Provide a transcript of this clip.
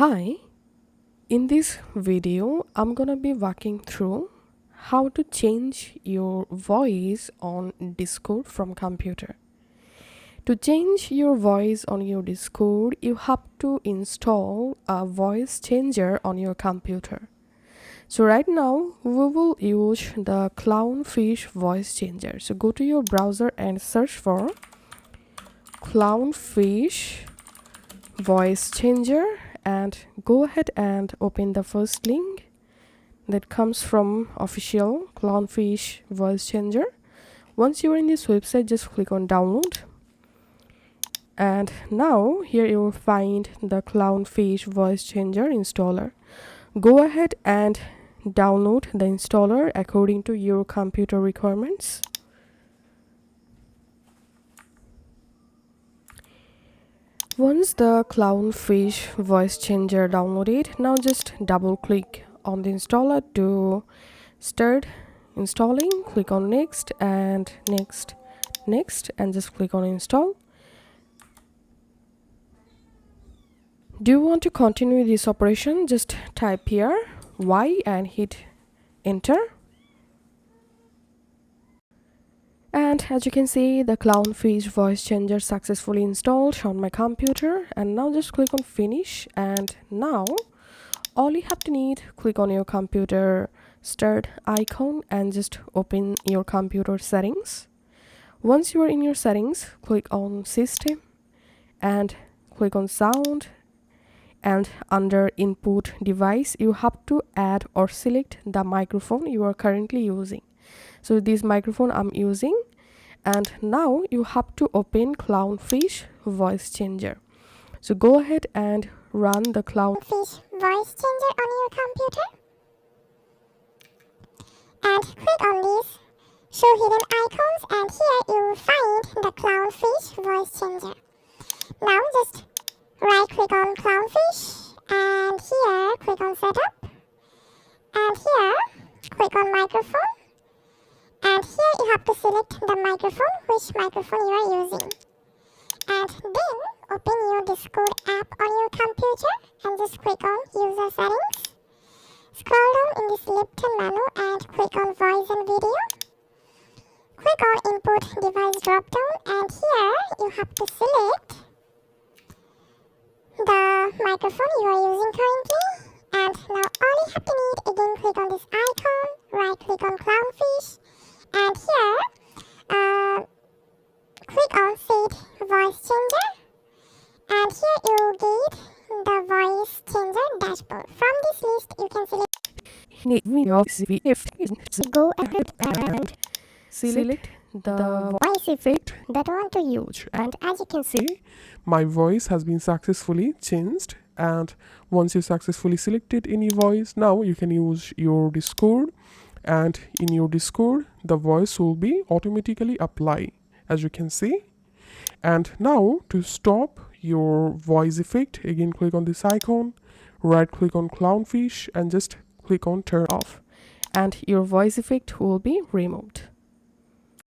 Hi, in this video, I'm gonna be walking through how to change your voice on Discord from computer. To change your voice on your Discord, you have to install a voice changer on your computer. So right now, we will use the Clownfish voice changer. So go to your browser and search for Clownfish voice changer and go ahead and open the first link that comes from official Clownfish voice changer. Once you're in this website, just click on download, and now here you will find the Clownfish voice changer installer. Go ahead and download the installer according to your computer requirements. Once the Clownfish voice changer downloaded, now just double click on the installer to start installing. Click on next and next and just click on install. Do you want to continue this operation? Just type here Y and hit enter. And as you can see, the Clownfish voice changer successfully installed on my computer. And now just click on finish, and now all you have to need, click on your computer start icon and just open your computer settings. Once you are in your settings, click on system and click on sound, and under input device you have to add or select the microphone you are currently using. So this microphone I'm using, and now you have to open Clownfish voice changer. So go ahead and run the Clownfish voice changer on your computer and click on these show hidden icons, and here you will find the Clownfish voice changer. Now just right click on Clownfish and here click on setup, and here click on microphone, and here you have to select the microphone, which microphone you are using, and then open your Discord app on your computer and just click on user settings. Scroll down in this left-hand menu and click on voice and video. Click on input device drop-down, and here you have to select the microphone you are using currently. And now all you have to need, again click on this icon, right click on Clownfish, and here click on set voice changer, and here you get the voice changer dashboard. From this list you can select. Go ahead and select the voice effect that I want to use, and as you can see, my voice has been successfully changed. And once you successfully selected any voice, now you can use your Discord, and in your Discord the voice will be automatically applied, as you can see. And now to stop your voice effect, again click on this icon, right click on Clownfish and just click on turn off, and your voice effect will be removed.